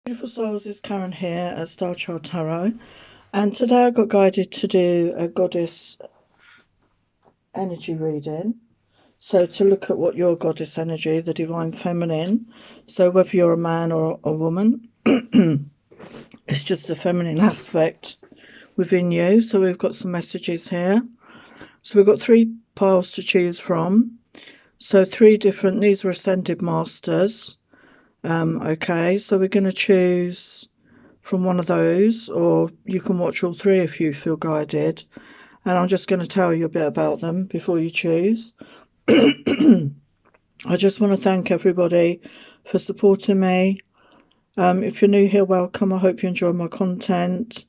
Beautiful souls, it's Karen here at Star Child Tarot, and today I got guided to do a goddess energy reading. So to look at what your goddess energy, the divine feminine, so whether you're a man or a woman, it's just a feminine aspect within you. So we've got some messages here. So we've got 3 piles to choose from. So 3 different, these are ascended masters. Okay, so we're going to choose from one of those, or you can watch all 3 if you feel guided, and I'm just going to tell you a bit about them before you choose. I just want to thank everybody for supporting me. If you're new here, welcome. I hope you enjoy my content,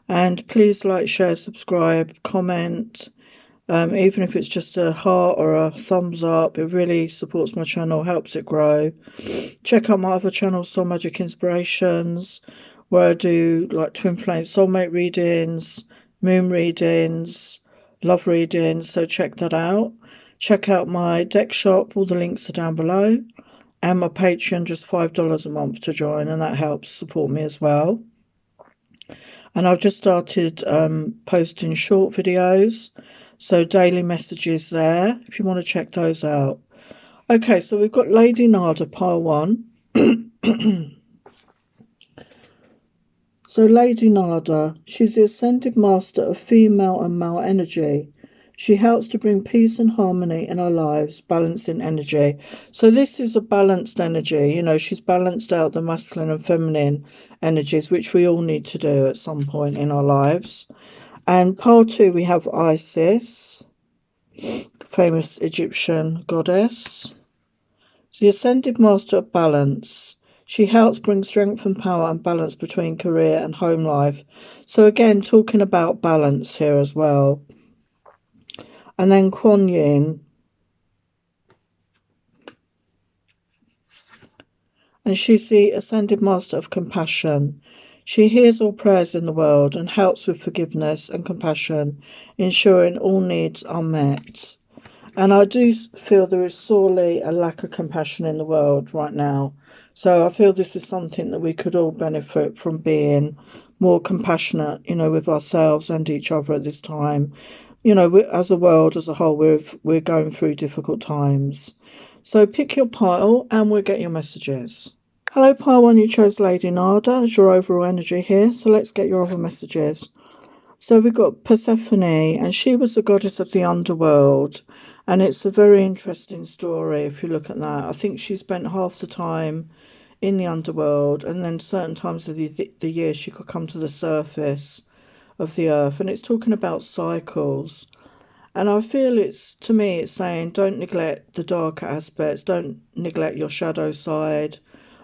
and please like, share, subscribe, comment, even if it's just a heart or a thumbs up. It really supports my channel, helps it grow. Check out my other channel, Soul Magic Inspirations, where I do like twin flame soulmate readings, moon readings, love readings, so check that out. Check out my deck shop, all the links are down below, and my Patreon, just $5 a month to join, and that helps support me as well. And I've just started posting short videos, so daily messages there, if you want to check those out. Okay, so we've got Lady Nada, pile 1. So Lady Nada, she's the ascended master of female and male energy. She helps to bring peace and harmony in our lives, balancing energy. So this is a balanced energy. You know, she's balanced out the masculine and feminine energies, which we all need to do at some point in our lives. And pile 2, we have Isis, famous Egyptian goddess. The ascended master of balance. She helps bring strength and power and balance between career and home life. So again, talking about balance here as well. And then QUAN, and she's the ascended master of compassion. She hears all prayers in the world and helps with forgiveness and compassion, ensuring all needs are met. And I do feel there is sorely a lack of compassion in the world right now. So I feel this is something that we could all benefit from, being more compassionate, you know, with ourselves and each other at this time. You know, as a world as a whole, we're going through difficult times. So pick your pile and we'll get your messages. Hello, pile 1, you chose Lady Nada as your overall energy here. So let's get your other messages. So we've got Persephone, and she was the goddess of the underworld. And it's a very interesting story if you look at that. I think she spent half the time in the underworld, and then certain times of the year she could come to the surface of the earth. And it's talking about cycles. And I feel to me, it's saying don't neglect the darker aspects. Don't neglect your shadow side.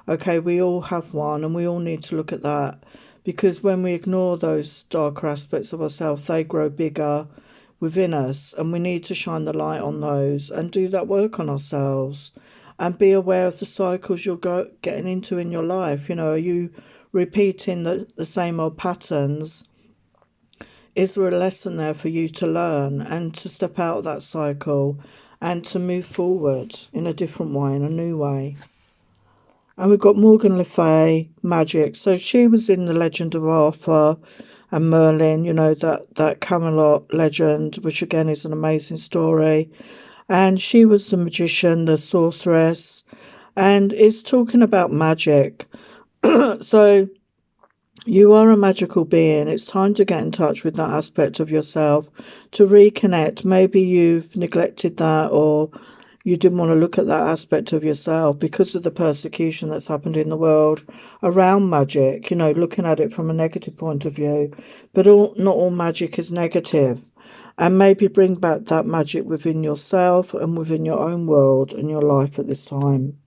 Okay, we all have one, and we all need to look at that. Because when we ignore those darker aspects of ourselves, they grow bigger within us, and we need to shine the light on those and do that work on ourselves and be aware of the cycles you're getting into in your life. You know, are you repeating the same old patterns? Is there a lesson there for you to learn and to step out of that cycle and to move forward in a different way, in a new way? And we've got Morgan Le Fay, magic. So she was in the Legend of Arthur and Merlin, you know, that Camelot legend, which again is an amazing story. And she was the magician, the sorceress, and it's talking about magic. So you are a magical being. It's time to get in touch with that aspect of yourself, to reconnect. Maybe you've neglected that, or you didn't want to look at that aspect of yourself because of the persecution that's happened in the world around magic, you know, looking at it from a negative point of view. But not all magic is negative. And maybe bring back that magic within yourself and within your own world and your life at this time.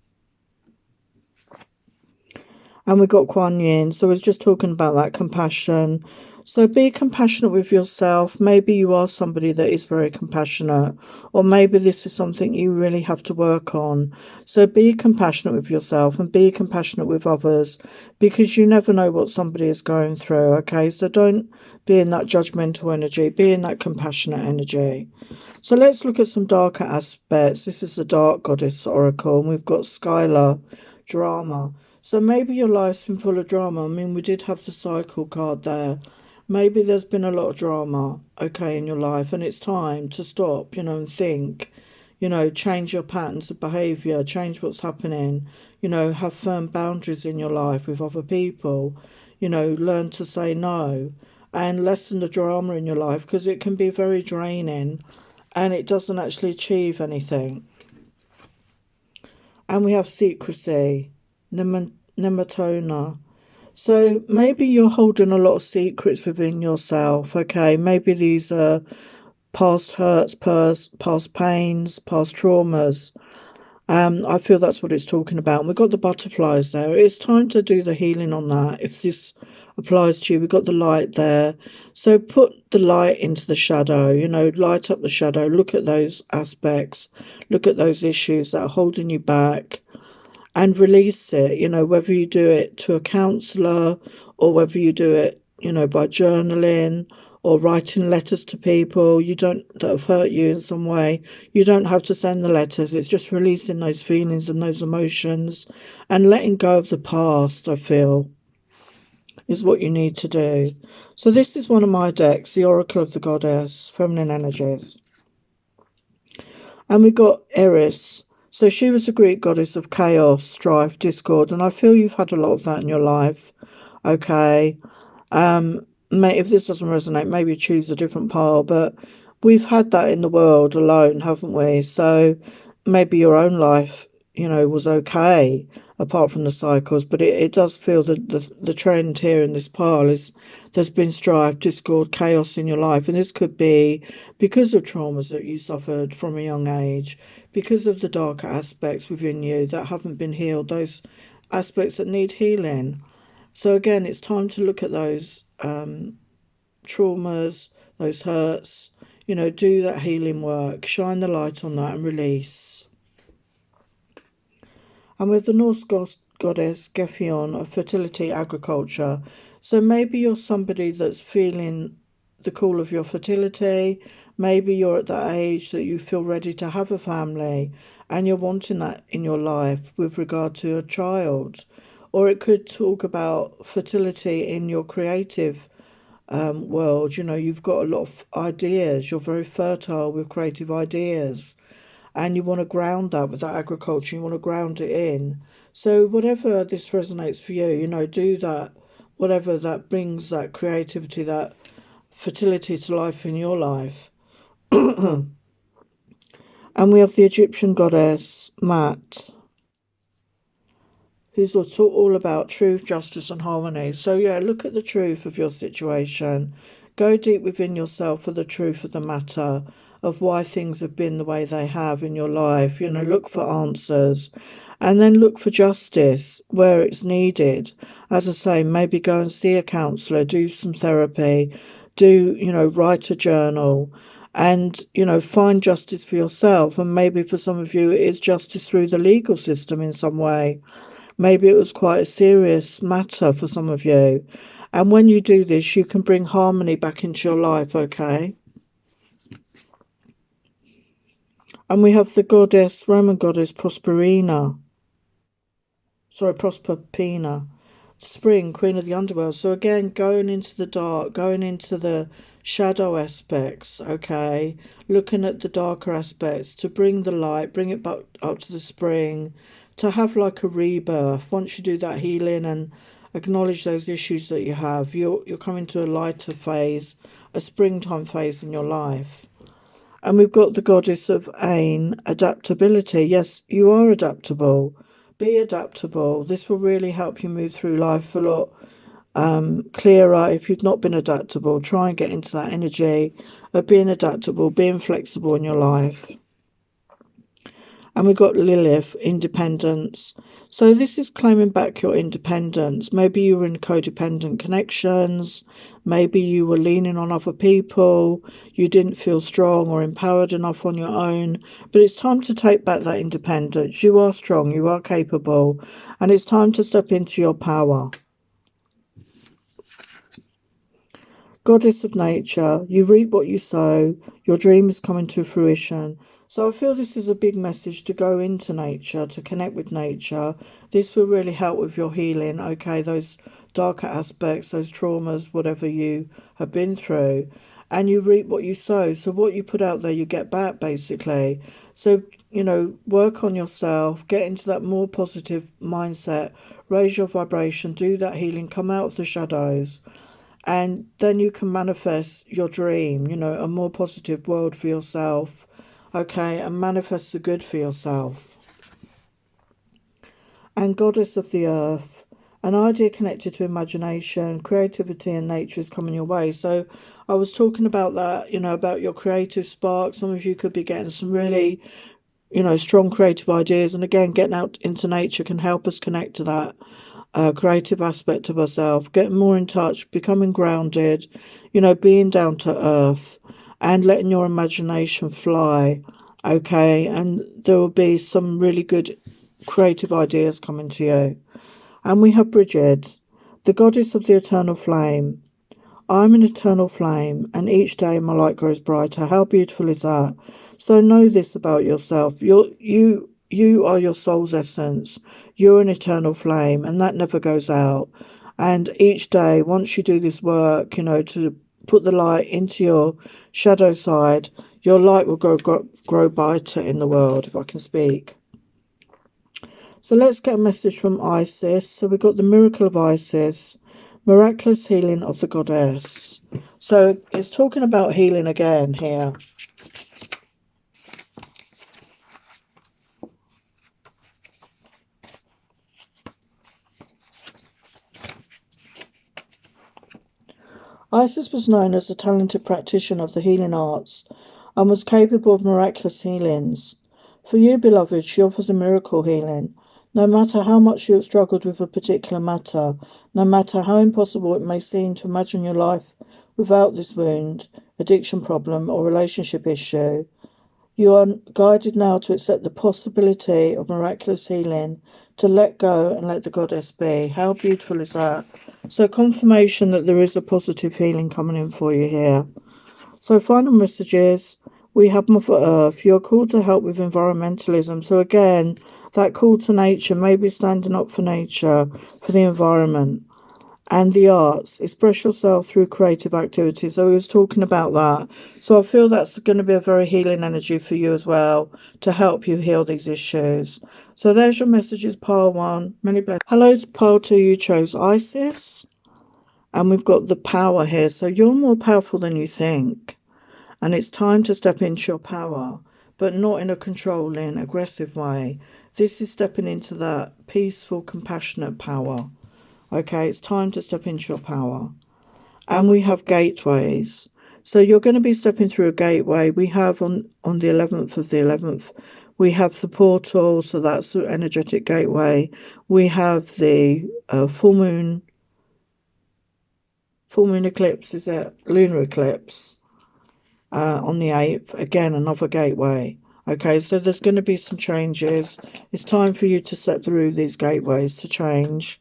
And we've got Kuan Yin. So it's just talking about that compassion. So be compassionate with yourself. Maybe you are somebody that is very compassionate, or maybe this is something you really have to work on. So be compassionate with yourself and be compassionate with others, because you never know what somebody is going through. Okay, so don't be in that judgmental energy, be in that compassionate energy. So let's look at some darker aspects. This is the Dark Goddess Oracle, and we've got Skylar, drama. So maybe your life's been full of drama. I mean, we did have the cycle card there. Maybe there's been a lot of drama, okay, in your life, and it's time to stop, and think, change your patterns of behavior, change what's happening, have firm boundaries in your life with other people, learn to say no and lessen the drama in your life because it can be very draining and it doesn't actually achieve anything. And we have secrecy, nematona. So maybe you're holding a lot of secrets within yourself, okay? Maybe these are past hurts, past pains, past traumas. I feel that's what it's talking about. And we've got the butterflies there. It's time to do the healing on that. If this applies to you, we've got the light there. So put the light into the shadow, light up the shadow. Look at those aspects. Look at those issues that are holding you back and release it, whether you do it to a counsellor or whether you do it, by journaling or writing letters to people that have hurt you in some way. You don't have to send the letters. It's just releasing those feelings and those emotions and letting go of the past, I feel, is what you need to do. So this is one of my decks, the Oracle of the Goddess, Feminine Energies. And we got Eris. So she was a Greek goddess of chaos, strife, discord, and I feel you've had a lot of that in your life. Okay. If this doesn't resonate, maybe choose a different pile, but we've had that in the world alone, haven't we? So maybe your own life, was okay apart from the cycles, but it does feel that the trend here in this pile is there's been strife, discord, chaos in your life, and this could be because of traumas that you suffered from a young age, because of the darker aspects within you that haven't been healed, those aspects that need healing. So again, it's time to look at those traumas, those hurts, do that healing work, shine the light on that and release. And with the Norse goddess Gefjon of fertility, agriculture. So maybe you're somebody that's feeling the call of your fertility. Maybe you're at that age that you feel ready to have a family and you're wanting that in your life with regard to a child. Or it could talk about fertility in your creative world. You've got a lot of ideas. You're very fertile with creative ideas. And you want to ground that with that agriculture. You want to ground it in. So whatever this resonates for you, do that. Whatever that brings that creativity, that fertility to life in your life. And we have the Egyptian goddess, Mat, who's all about truth, justice and harmony. So yeah, look at the truth of your situation. Go deep within yourself for the truth of the matter, of why things have been the way they have in your life. Look for answers and then look for justice where it's needed. As I say, maybe go and see a counsellor, do some therapy, write a journal and, find justice for yourself. And maybe for some of you, it is justice through the legal system in some way. Maybe it was quite a serious matter for some of you. And when you do this, you can bring harmony back into your life, okay? And we have the Roman goddess Proserpina. Spring, queen of the underworld. So again, going into the dark, going into the shadow aspects, okay? Looking at the darker aspects to bring the light, bring it back up to the spring, to have like a rebirth. Once you do that healing and acknowledge those issues that you have, you're coming to a lighter phase, a springtime phase in your life. And we've got the goddess of Ain, adaptability. Yes, you are adaptable. Be adaptable. This will really help you move through life a lot clearer. If you've not been adaptable, try and get into that energy of being adaptable, being flexible in your life. And we've got Lilith, independence. So this is claiming back your independence. Maybe you were in codependent connections. Maybe you were leaning on other people. You didn't feel strong or empowered enough on your own. But it's time to take back that independence. You are strong. You are capable. And it's time to step into your power. Goddess of nature, you reap what you sow. Your dream is coming to fruition. So I feel this is a big message to go into nature, to connect with nature. This will really help with your healing, okay? Those darker aspects, those traumas, whatever you have been through. And you reap what you sow. So what you put out there, you get back, basically. So, work on yourself, get into that more positive mindset, raise your vibration, do that healing, come out of the shadows. And then you can manifest your dream, a more positive world for yourself, okay, and manifest the good for yourself. And goddess of the earth, an idea connected to imagination, creativity, and nature is coming your way. So I was talking about that, about your creative spark. Some of you could be getting some really, strong creative ideas. And again, getting out into nature can help us connect to that creative aspect of ourselves, getting more in touch, becoming grounded, being down to earth and letting your imagination fly. Okay, and there will be some really good creative ideas coming to you. And we have Bridget, the goddess of the eternal flame. I'm an eternal flame, and each day my light grows brighter. How beautiful is that? So know this about yourself. You are your soul's essence. You're an eternal flame, and that never goes out. And each day, once you do this work, to put the light into your shadow side, your light will grow brighter in the world, if I can speak. So let's get a message from Isis. So we've got the miracle of Isis, miraculous healing of the goddess. So it's talking about healing again here. Isis was known as a talented practitioner of the healing arts and was capable of miraculous healings. For you, beloved, she offers a miracle healing. No matter how much you have struggled with a particular matter, no matter how impossible it may seem to imagine your life without this wound, addiction problem, or relationship issue, you are guided now to accept the possibility of miraculous healing, to let go and let the goddess be. How beautiful is that? So confirmation that there is a positive healing coming in for you here. So final messages, we have Mother Earth. You're called to help with environmentalism. So again, that call to nature, maybe standing up for nature, for the environment. And the arts, express yourself through creative activities. So we was talking about that. So I feel that's going to be a very healing energy for you as well, to help you heal these issues. So there's your messages, pile 1. Many blessings. Hello to pile 2, you chose Isis. And we've got the power here. So you're more powerful than you think. And it's time to step into your power, but not in a controlling, aggressive way. This is stepping into that peaceful, compassionate power. Okay, it's time to step into your power. And we have gateways. So you're going to be stepping through a gateway. We have on the 11th of the 11th, we have the portal. So that's the energetic gateway. We have the full moon eclipse, is it? Lunar eclipse on the 8th. Again, another gateway. Okay, so there's going to be some changes. It's time for you to step through these gateways to change.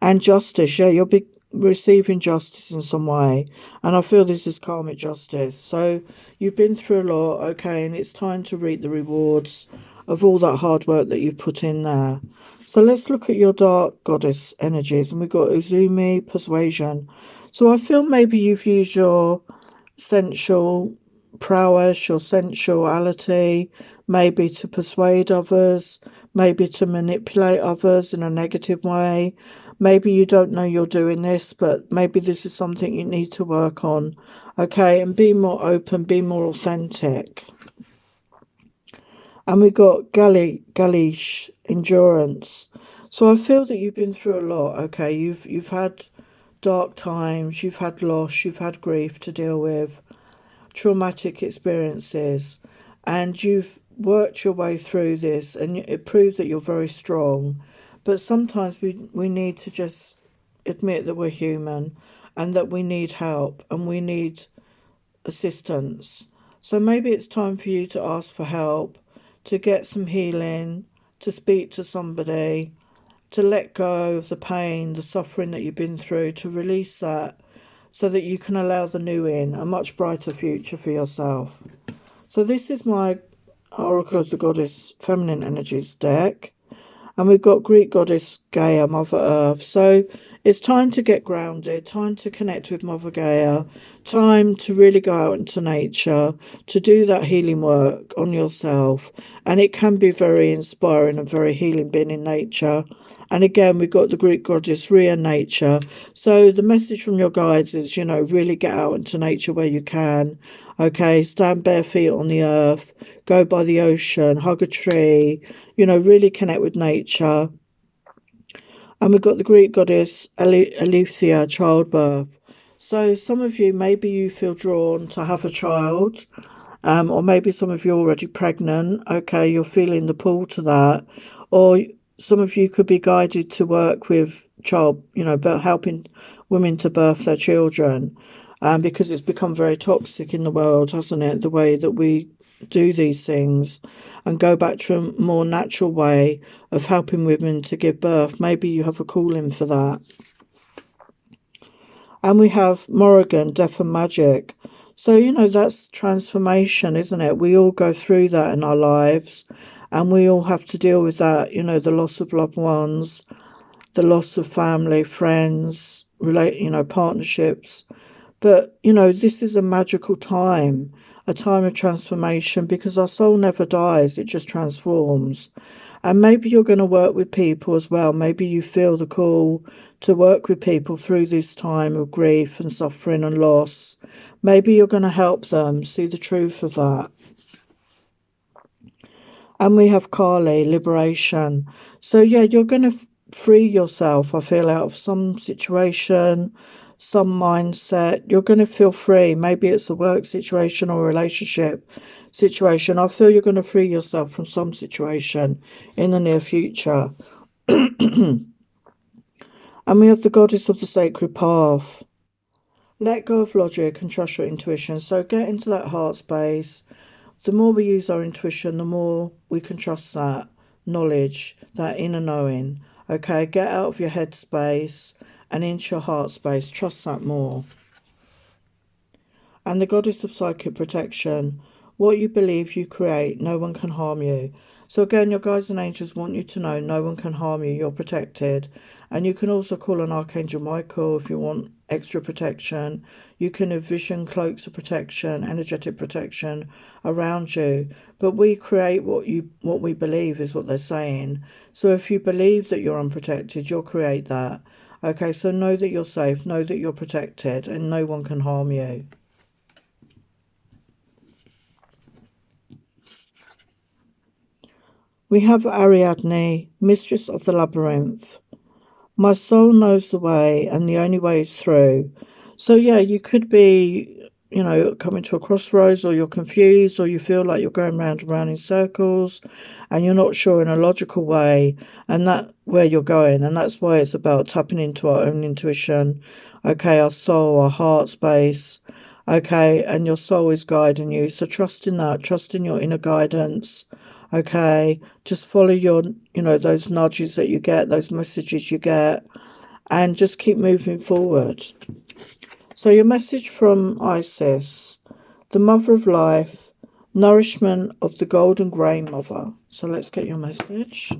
And justice, yeah, you'll be receiving justice in some way. And I feel this is karmic justice. So you've been through a lot, okay, and it's time to reap the rewards of all that hard work that you've put in there. So let's look at your dark goddess energies. And we've got Uzumi, persuasion. So I feel maybe you've used your sensual prowess, your sensuality, maybe to persuade others, maybe to manipulate others in a negative way. Maybe you don't know you're doing this, but maybe this is something you need to work on. Okay, and be more open, be more authentic. And we got Galish, endurance. So I feel that you've been through a lot. Okay, you've had dark times, you've had loss, you've had grief to deal with, traumatic experiences, and you've worked your way through this, and it proved that you're very strong. But sometimes we need to just admit that we're human and that we need help and we need assistance. So maybe it's time for you to ask for help, to get some healing, to speak to somebody, to let go of the pain, the suffering that you've been through, to release that so that you can allow the new in, a much brighter future for yourself. So this is my Oracle of the Goddess Feminine Energies deck. And we've got Greek goddess Gaia, Mother Earth. So it's time to get grounded, time to connect with Mother Gaia, time to really go out into nature, to do that healing work on yourself. And it can be very inspiring and very healing being in nature. And again, we've got the Greek goddess Rhea, nature. So the message from your guides is, really get out into nature where you can. Okay, stand bare feet on the earth, go by the ocean, hug a tree, really connect with nature. And we've got the Greek goddess Aletheia, childbirth. So some of you, maybe you feel drawn to have a child, or maybe some of you are already pregnant. Okay, you're feeling the pull to that. Or some of you could be guided to work with helping women to birth their children. Because it's become very toxic in the world, hasn't it? The way that we do these things, and go back to a more natural way of helping women to give birth. Maybe you have a calling for that. And we have Morrigan, death and magic. So, that's transformation, isn't it? We all go through that in our lives, and we all have to deal with that, the loss of loved ones, the loss of family, friends, partnerships. But, this is a magical time, a time of transformation, because our soul never dies, it just transforms. And maybe you're going to work with people as well. Maybe you feel the call to work with people through this time of grief and suffering and loss. Maybe you're going to help them see the truth of that. And we have Kali, liberation. So, yeah, you're going to free yourself, I feel, out of some situation, some mindset. You're going to feel free. Maybe it's a work situation or a relationship situation. I feel you're going to free yourself from some situation in the near future. And we have the goddess of the sacred path. Let go of logic and trust your intuition. So get into that heart space. The more we use our intuition, the more we can trust that knowledge, that inner knowing. Okay, get out of your head space and into your heart space. Trust that more. And the goddess of psychic protection. What you believe you create, no one can harm you. So again, your guides and angels want you to know no one can harm you. You're protected. And you can also call on Archangel Michael if you want extra protection. You can envision cloaks of protection, energetic protection around you. But we create what we believe, is what they're saying. So if you believe that you're unprotected, you'll create that. Okay, so know that you're safe, know that you're protected, and no one can harm you. We have Ariadne, mistress of the labyrinth. My soul knows the way, and the only way is through. So, yeah, you could be, coming to a crossroads, or you're confused, or you feel like you're going round and round in circles, and you're not sure in a logical way, and that where you're going. And that's why it's about tapping into our own intuition, okay, our soul, our heart space, okay, and your soul is guiding you. So trust in that, trust in your inner guidance. Okay, just follow your, those nudges that you get, those messages you get, and just keep moving forward. So your message from Isis, the mother of life, nourishment of the golden grain mother. So let's get your message.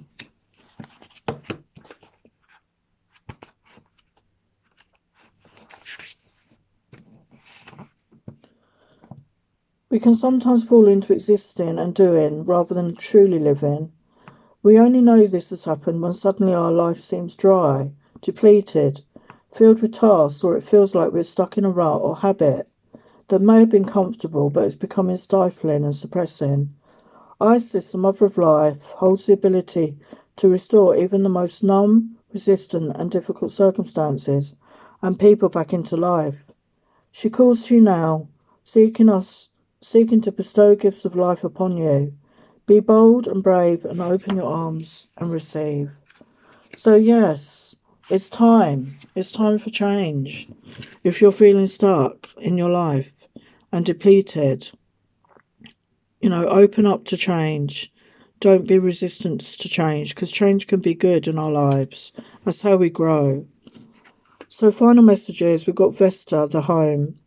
We can sometimes fall into existing and doing rather than truly living. We only know this has happened when suddenly our life seems dry, depleted, filled with tasks, or it feels like we're stuck in a rut or habit that may have been comfortable but is becoming stifling and suppressing. Isis, the mother of life, holds the ability to restore even the most numb, resistant, and difficult circumstances and people back into life. She calls to you now, seeking to bestow gifts of life upon you. Be bold and brave and open your arms and receive. So yes, it's time. It's time for change. If you're feeling stuck in your life and depleted, open up to change. Don't be resistant to change, because change can be good in our lives. That's how we grow. So final messages, we've got Vesta, the home.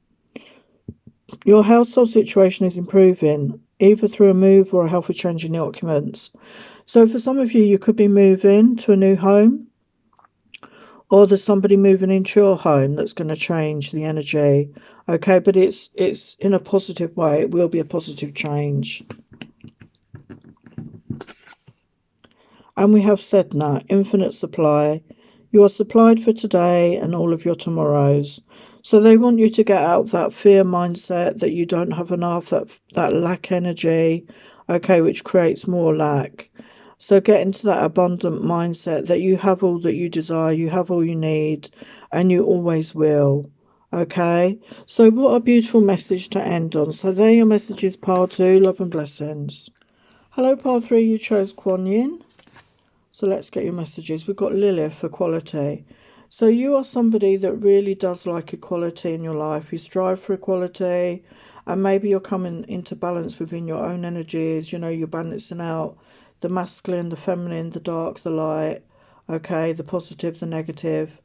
Your household situation is improving, either through a move or a healthy change in the occupants. So for some of you, you could be moving to a new home, or there's somebody moving into your home that's going to change the energy. Okay, but it's in a positive way. It will be a positive change. And we have Sedna, infinite supply. You are supplied for today and all of your tomorrows. So they want you to get out of that fear mindset that you don't have enough, that lack energy, okay, which creates more lack. So get into that abundant mindset that you have all that you desire, you have all you need, and you always will. Okay, so what a beautiful message to end on. So there are your messages, pile 2, love and blessings. Hello, pile 3, you chose QUAN. So let's get your messages. We've got Lilith, equality. So you are somebody that really does like equality in your life. You strive for equality, and maybe you're coming into balance within your own energies. You know, you're balancing out the masculine, the feminine, the dark, the light, okay, the positive, the negative.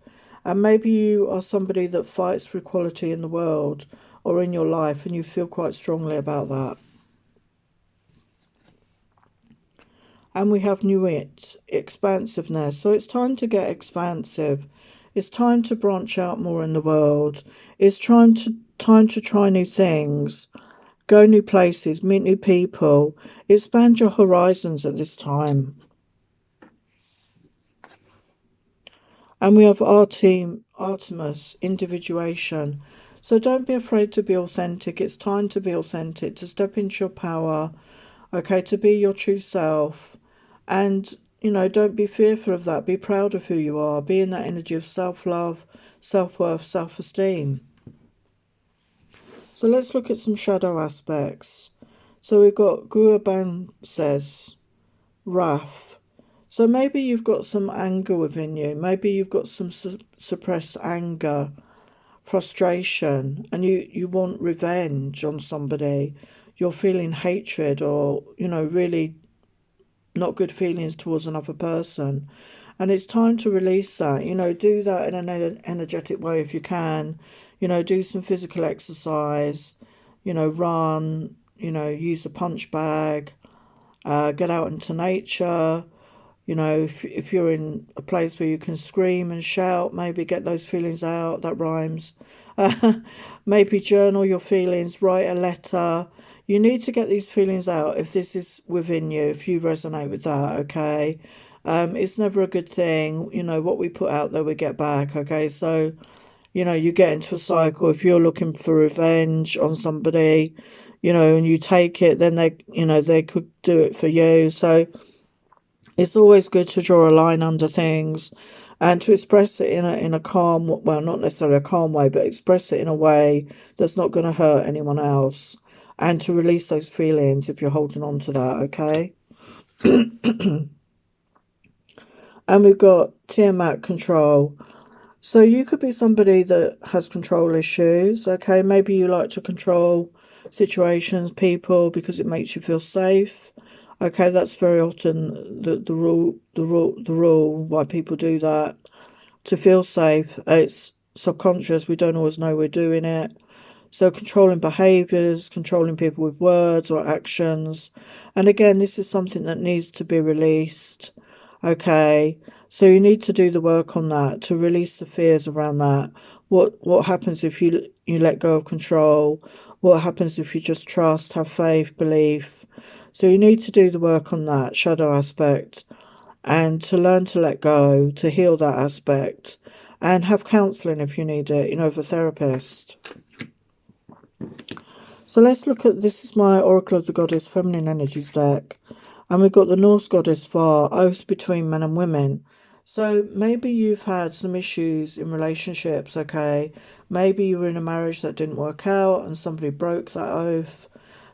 And maybe you are somebody that fights for equality in the world or in your life, and you feel quite strongly about that. And we have new expansiveness. So it's time to get expansive. It's time to branch out more in the world. It's time to try new things, go new places, meet new people, expand your horizons at this time. And we have our team, Artemis, individuation. So don't be afraid to be authentic. It's time to be authentic, to step into your power, okay, to be your true self. And, you know, don't be fearful of that. Be proud of who you are. Be in that energy of self-love, self-worth, self-esteem. So let's look at some shadow aspects. So we've got Guaban says, wrath. So maybe you've got some anger within you. Maybe you've got some suppressed anger, frustration, and you want revenge on somebody. You're feeling hatred or, you know, really not good feelings towards another person, and it's time to release that. You know, do that in an energetic way if you can. You know, do some physical exercise, you know, run, you know, use a punch bag, get out into nature. You know, if you're in a place where you can scream and shout, maybe get those feelings out. That rhymes. Maybe journal your feelings, write a letter. You need to get these feelings out if this is within you, if you resonate with that, okay? It's never a good thing. You know, what we put out there, we get back, okay? So, you know, you get into a cycle. If you're looking for revenge on somebody, you know, and you take it, then they, you know, they could do it for you. So it's always good to draw a line under things and to express it in a calm, well, not necessarily a calm way, but express it in a way that's not going to hurt anyone else, and to release those feelings if you're holding on to that, okay? And we've got Tiamat, control. So you could be somebody that has control issues, okay? Maybe you like to control situations, people, because it makes you feel safe. Okay, that's very often the rule why people do that, to feel safe. It's subconscious. We don't always know we're doing it. So controlling behaviours, controlling people with words or actions. And again, this is something that needs to be released. Okay, so you need to do the work on that, to release the fears around that. What happens if you let go of control? What happens if you just trust, have faith, belief? So you need to do the work on that shadow aspect, and to learn to let go, to heal that aspect, and have counselling if you need it, you know, with a therapist. So let's look at, this is my Oracle of the Goddess Feminine Energies deck. And we've got the Norse Goddess Var, oaths between men and women. So maybe you've had some issues in relationships, okay? Maybe you were in a marriage that didn't work out and somebody broke that oath.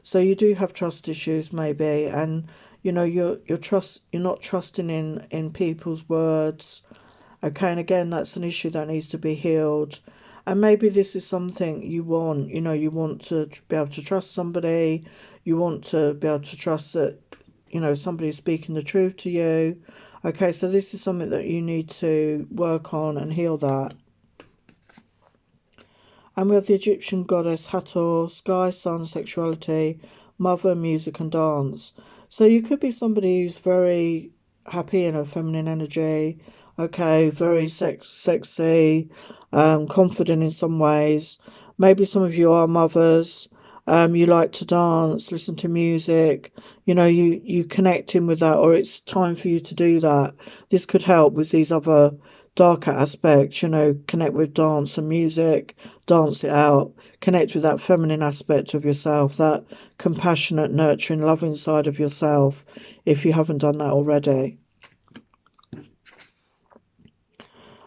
So you do have trust issues maybe, and you know you're not trusting in people's words. Okay, and again, that's an issue that needs to be healed. And maybe this is something you want, you know, you want to be able to trust somebody, you want to be able to trust that, you know, somebody's speaking the truth to you. Okay, so this is something that you need to work on and heal that. And we have the Egyptian goddess Hathor, sky, sun, sexuality, mother, music and dance. So you could be somebody who's very happy in her feminine energy, okay, very sexy, confident in some ways. Maybe some of you are mothers. You like to dance, listen to music. You connect in with that, or it's time for you to do that. This could help with these other darker aspects. Connect with dance and music, dance it out, connect with that feminine aspect of yourself, that compassionate, nurturing, loving side of yourself, if you haven't done that already.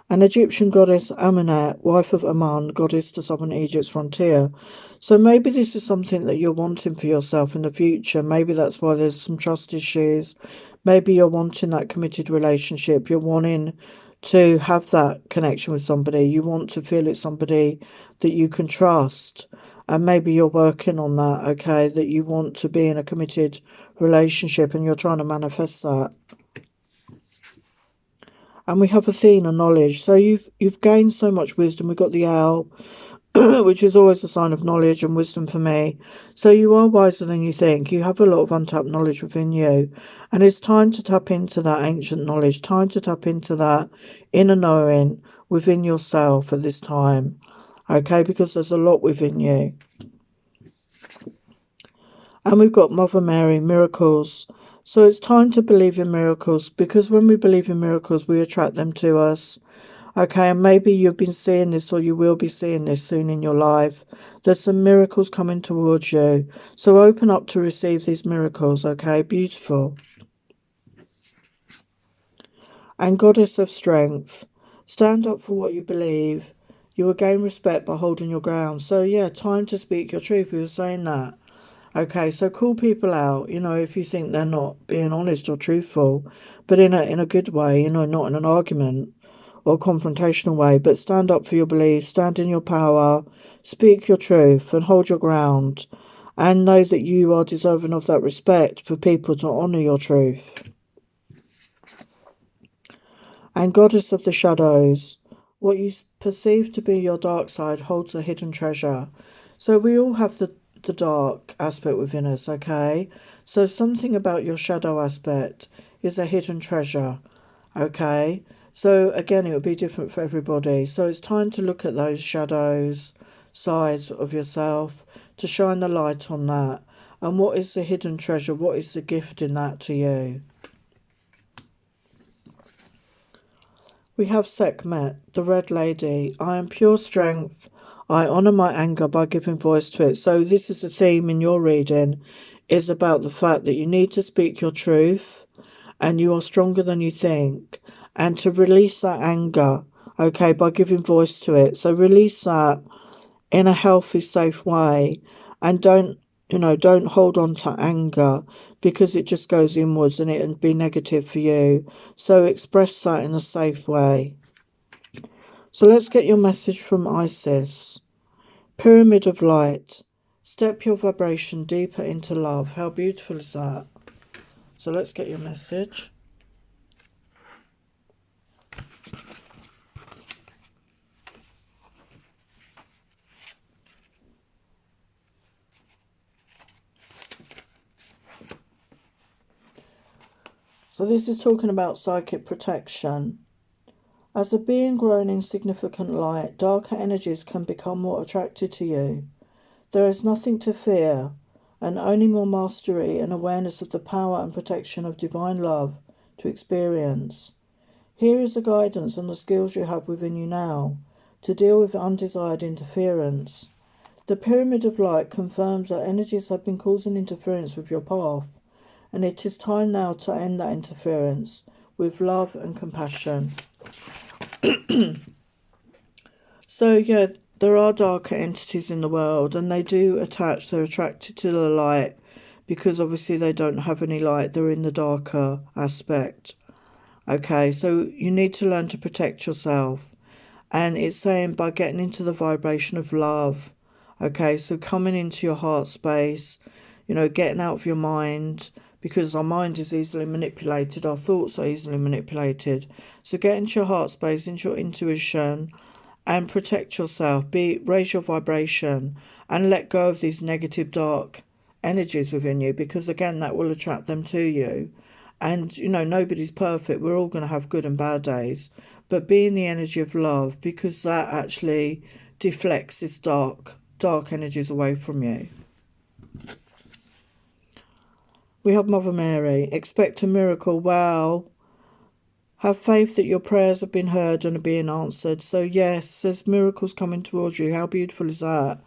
An Egyptian goddess Amunet, wife of Amun, goddess to southern Egypt's frontier. So maybe this is something that you're wanting for yourself in the future. Maybe that's why there's some trust issues. Maybe you're wanting that committed relationship. You're wanting to have that connection with somebody. You want to feel it's somebody that you can trust. And maybe you're working on that, okay, that you want to be in a committed relationship and you're trying to manifest that. And we have Athena, knowledge. So you've gained so much wisdom. We've got the owl, which is always a sign of knowledge and wisdom for me. So you are wiser than you think. You have a lot of untapped knowledge within you. And it's time to tap into that ancient knowledge, time to tap into that inner knowing within yourself at this time. Okay, because there's a lot within you. And we've got Mother Mary, miracles. So it's time to believe in miracles, because when we believe in miracles, we attract them to us. Okay, and maybe you've been seeing this, or you will be seeing this soon in your life. There's some miracles coming towards you. So open up to receive these miracles, okay? Beautiful. And Goddess of Strength. Stand up for what you believe. You will gain respect by holding your ground. So yeah, time to speak your truth. We were saying that. Okay, so call people out, if you think they're not being honest or truthful, but in a good way, not in an argument or confrontational way, but stand up for your beliefs, stand in your power, speak your truth and hold your ground, and know that you are deserving of that respect for people to honour your truth. And Goddess of the Shadows, what you perceive to be your dark side holds a hidden treasure. So we all have the dark aspect within us, okay? So something about your shadow aspect is a hidden treasure, okay? So again, it will be different for everybody. So it's time to look at those shadows, sides of yourself, to shine the light on that. And what is the hidden treasure? What is the gift in that to you? We have Sekhmet, the Red Lady. I am pure strength. I honour my anger by giving voice to it. So this is the theme in your reading, is about the fact that you need to speak your truth and you are stronger than you think, and to release that anger, okay, by giving voice to it. So release that in a healthy, safe way, and don't hold on to anger, because it just goes inwards and it can be negative for you. So express that in a safe way. So let's get your message from Isis. Pyramid of light. Step your vibration deeper into love. How beautiful is that? So let's get your message. So this is talking about psychic protection. As a being grown in significant light, darker energies can become more attracted to you. There is nothing to fear, and only more mastery and awareness of the power and protection of divine love to experience. Here is the guidance and the skills you have within you now to deal with undesired interference. The Pyramid of Light confirms that energies have been causing interference with your path, and it is time now to end that interference with love and compassion. So yeah, there are darker entities in the world, and they're attracted to the light, because obviously they don't have any light, they're in the darker aspect. Okay, so you need to learn to protect yourself, and it's saying by getting into the vibration of love. Okay, so coming into your heart space, getting out of your mind, because our mind is easily manipulated, our thoughts are easily manipulated. So get into your heart space, into your intuition, and protect yourself. Raise your vibration and let go of these negative, dark energies within you, because again, that will attract them to you. And you know, nobody's perfect. We're all going to have good and bad days, but be in the energy of love, because that actually deflects this dark energies away from you. We have Mother Mary. Expect a miracle. Wow. Have faith that your prayers have been heard and are being answered. So yes, there's miracles coming towards you. How beautiful is that?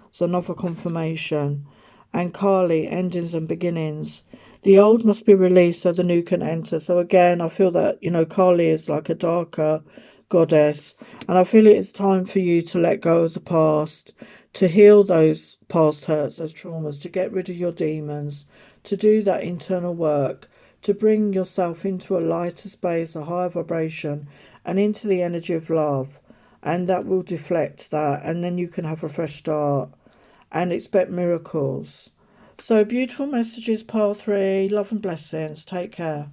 It's another confirmation. And Kali, endings and beginnings. The old must be released so the new can enter. So again, I feel that, you know, Kali is like a darker goddess. And I feel it is time for you to let go of the past, to heal those past hurts, those traumas, to get rid of your demons, to do that internal work, to bring yourself into a lighter space, a higher vibration, and into the energy of love. And that will deflect that. And then you can have a fresh start and expect miracles. So beautiful messages, pile 3. Love and blessings. Take care.